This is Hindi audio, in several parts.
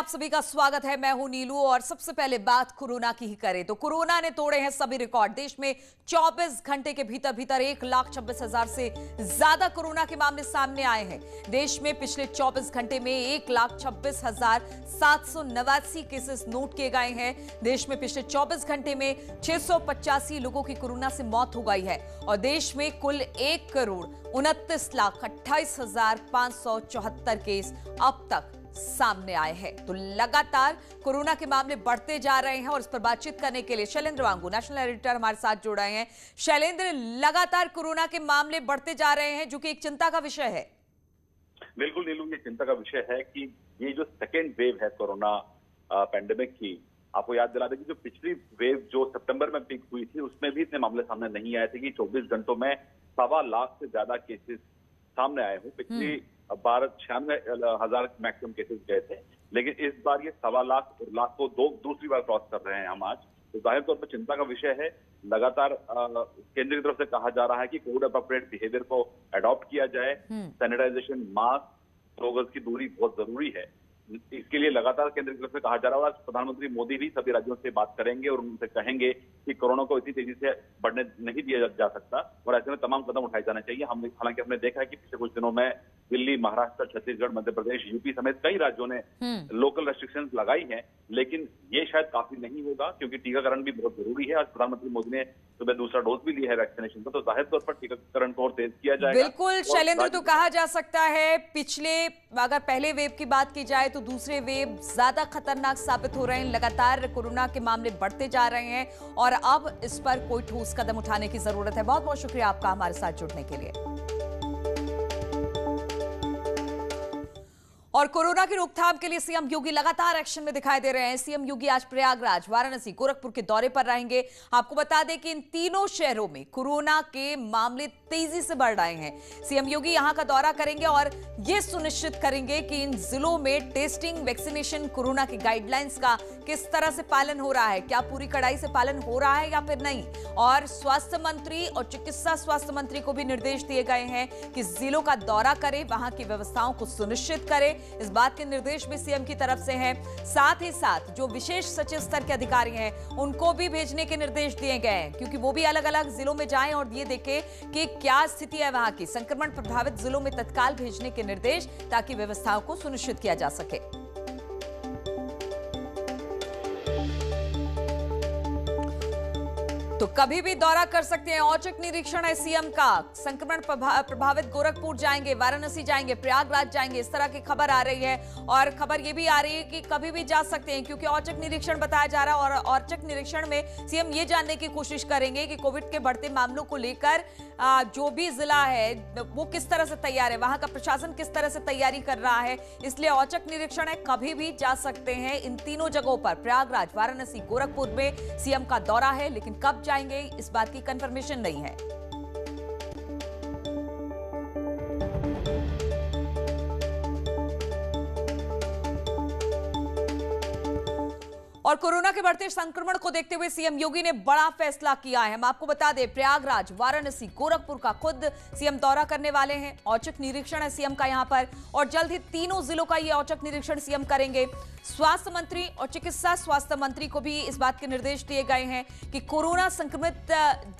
आप सभी का स्वागत है। मैं हूं नीलू और सबसे पहले बात कोरोना की ही करें तो कोरोना ने तोड़े हैं सभी रिकॉर्ड। देश में 24 घंटे के भीतर 1,26,000 से ज्यादा कोरोना के मामले सामने आए हैं। देश में पिछले 24 घंटे में 1,26,789 केसेस नोट किए गए हैं। देश में पिछले 24 घंटे में 685 लोगों की कोरोना से मौत हो गई है और देश में कुल 1,29,28,574 केस अब तक सामने आए हैं। तो लगातार कोरोना के मामले बढ़ते जा रहे हैं और इस पर बातचीत करने के लिए शैलेंद्र वांगू नेशनल एडिटर हमारे साथ जुड़ रहे हैं। शैलेंद्र, लगातार कोरोना के मामले बढ़ते जा रहे हैं जो कि एक चिंता का विषय है। बिल्कुल नीलू, ये चिंता का विषय है कि ये जो सेकेंड वेव है कोरोना पैंडेमिक की, आपको याद दिला दें कि जो पिछली वेव जो सितंबर में पीक हुई थी उसमें भी इतने मामले सामने नहीं आए थे कि 24 घंटों में 1.25 लाख से ज्यादा केसेस सामने आए हुए। पिछली 96,000 मैक्सिमम केसेस गए थे, लेकिन इस बार ये 1.25 लाख को दूसरी बार क्रॉस कर रहे हैं हम आज। तो जाहिर तौर पर चिंता का विषय है। लगातार केंद्र की तरफ से कहा जा रहा है कि कोविड अप्रोप्रिएट बिहेवियर को अडॉप्ट किया जाए। सैनिटाइजेशन, मास्क, 2 गज की दूरी बहुत जरूरी है। इसके लिए लगातार केंद्र की तरफ से कहा जा रहा है। आज प्रधानमंत्री मोदी भी सभी राज्यों से बात करेंगे और उनसे कहेंगे कि कोरोना को इतनी तेजी से बढ़ने नहीं दिया जा सकता और ऐसे में तमाम कदम उठाए जाने चाहिए। हालांकि हमने देखा है कि पिछले कुछ दिनों में दिल्ली, महाराष्ट्र, छत्तीसगढ़, मध्य प्रदेश, यूपी समेत कई राज्यों ने लोकल रेस्ट्रिक्शंस लगाई हैं, लेकिन ये शायद काफी नहीं होगा क्योंकि टीकाकरण भी बहुत जरूरी है। आज प्रधानमंत्री मोदी ने सुबह दूसरा डोज भी लिया है वैक्सीनेशन का, तो जाहिर तौर पर टीकाकरण को और तेज किया जाएगा। बिल्कुल शैलेंद्र, तो कहा जा सकता है पिछले अगर पहले वेव की बात की जाए तो दूसरे वेव ज्यादा खतरनाक साबित हो रहे हैं। लगातार कोरोना के मामले बढ़ते जा रहे हैं और अब इस पर कोई ठोस कदम उठाने की जरूरत है। बहुत बहुत शुक्रिया आपका हमारे साथ जुड़ने के लिए। और कोरोना की रोकथाम के लिए सीएम योगी लगातार एक्शन में दिखाई दे रहे हैं। सीएम योगी आज प्रयागराज, वाराणसी, गोरखपुर के दौरे पर रहेंगे। आपको बता दें कि इन तीनों शहरों में कोरोना के मामले तेजी से बढ़ रहे हैं। सीएम योगी यहां का दौरा करेंगे और यह सुनिश्चित करेंगे कि इन जिलों में टेस्टिंग, वैक्सीनेशन, कोरोना की गाइडलाइंस का किस तरह से पालन हो रहा है, क्या पूरी कड़ाई से पालन हो रहा है या फिर नहीं। और स्वास्थ्य मंत्री और चिकित्सा स्वास्थ्य मंत्री को भी निर्देश दिए गए हैं कि जिलों का दौरा करें, वहां की व्यवस्थाओं को सुनिश्चित करें। इस बात के निर्देश भी सीएम की तरफ से हैं। साथ ही साथ जो विशेष सचिव स्तर के अधिकारी हैं उनको भी भेजने के निर्देश दिए गए हैं क्योंकि वो भी अलग अलग जिलों में जाएं और ये देखें कि क्या स्थिति है वहां की। संक्रमण प्रभावित जिलों में तत्काल भेजने के निर्देश ताकि व्यवस्थाओं को सुनिश्चित किया जा सके। तो कभी भी दौरा कर सकते हैं। औचक निरीक्षण है सीएम का। संक्रमण प्रभावित गोरखपुर जाएंगे, वाराणसी जाएंगे, प्रयागराज जाएंगे, इस तरह की खबर आ रही है। और खबर यह भी आ रही है कि कभी भी जा सकते हैं क्योंकि औचक निरीक्षण बताया जा रहा है और औचक निरीक्षण में सीएम ये जानने की कोशिश करेंगे कि कोविड के बढ़ते मामलों को लेकर जो भी जिला है वो किस तरह से तैयार है, वहां का प्रशासन किस तरह से तैयारी कर रहा है। इसलिए औचक निरीक्षण है, कभी भी जा सकते हैं। इन तीनों जगहों पर प्रयागराज, वाराणसी, गोरखपुर में सीएम का दौरा है, लेकिन कब जाएंगे इस बात की कंफर्मेशन नहीं है। और कोरोना के बढ़ते संक्रमण को देखते हुए सीएम योगी ने बड़ा फैसला किया है। हम आपको बता दें, प्रयागराज, वाराणसी, गोरखपुर का खुद सीएम दौरा करने वाले हैं। औचक निरीक्षण है सीएम का यहां पर और जल्द ही तीनों जिलों का ये औचक निरीक्षण सीएम करेंगे। स्वास्थ्य मंत्री और चिकित्सा स्वास्थ्य मंत्री को भी इस बात के निर्देश दिए गए हैं कि कोरोना संक्रमित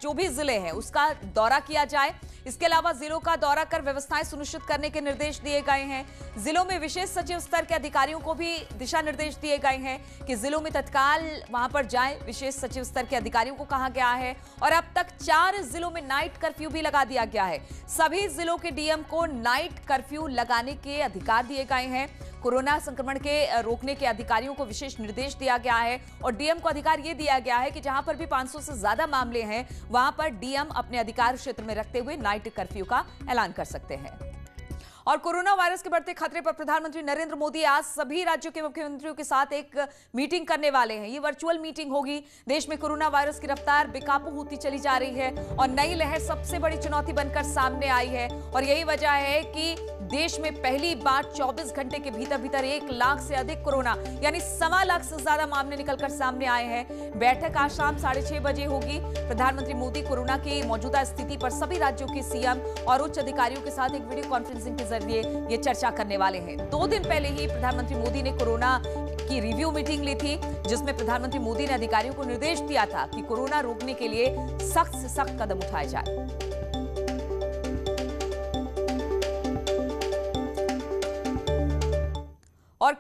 जो भी जिले हैं उसका दौरा किया जाए। इसके अलावा जिलों का दौरा कर व्यवस्थाएं सुनिश्चित करने के निर्देश दिए गए हैं। जिलों में विशेष सचिव स्तर के अधिकारियों को भी दिशा निर्देश दिए गए हैं कि जिलों में तत्काल वहां पर जाएं। विशेष सचिव स्तर के अधिकारियों को कहा गया है और अब तक 4 जिलों में नाइट कर्फ्यू भी लगा दिया गया है। सभी जिलों के डीएम को नाइट कर्फ्यू लगाने के अधिकार दिए गए हैं। कोरोना संक्रमण के रोकने के अधिकारियों को विशेष निर्देश दिया गया है और डीएम को अधिकार यह दिया गया है कि जहां पर भी 500 से ज्यादा मामले हैं वहां पर डीएम अपने अधिकार क्षेत्र में रखते हुए नाइट कर्फ्यू का ऐलान कर सकते हैं। और कोरोना वायरस के बढ़ते खतरे पर प्रधानमंत्री नरेंद्र मोदी आज सभी राज्यों के मुख्यमंत्रियों के साथ एक मीटिंग करने वाले हैं। ये वर्चुअल मीटिंग होगी। देश में कोरोना वायरस की रफ्तार बेकाबू होती चली जा रही है और नई लहर सबसे बड़ी चुनौती बनकर सामने आई है और यही वजह है कि देश में पहली बार 24 घंटे के भीतर 1 लाख से अधिक कोरोना यानी 1.25 लाख से ज्यादा मामले निकलकर सामने आए हैं। बैठक आज शाम 6:30 बजे होगी। प्रधानमंत्री मोदी कोरोना की मौजूदा स्थिति पर सभी राज्यों के सीएम और उच्च अधिकारियों के साथ एक वीडियो कॉन्फ्रेंसिंग के जरिए ये चर्चा करने वाले हैं। 2 दिन पहले ही प्रधानमंत्री मोदी ने कोरोना की रिव्यू मीटिंग ली थी, जिसमें प्रधानमंत्री मोदी ने अधिकारियों को निर्देश दिया था कि कोरोना रोकने के लिए सख्त से सख्त कदम उठाए जाए। और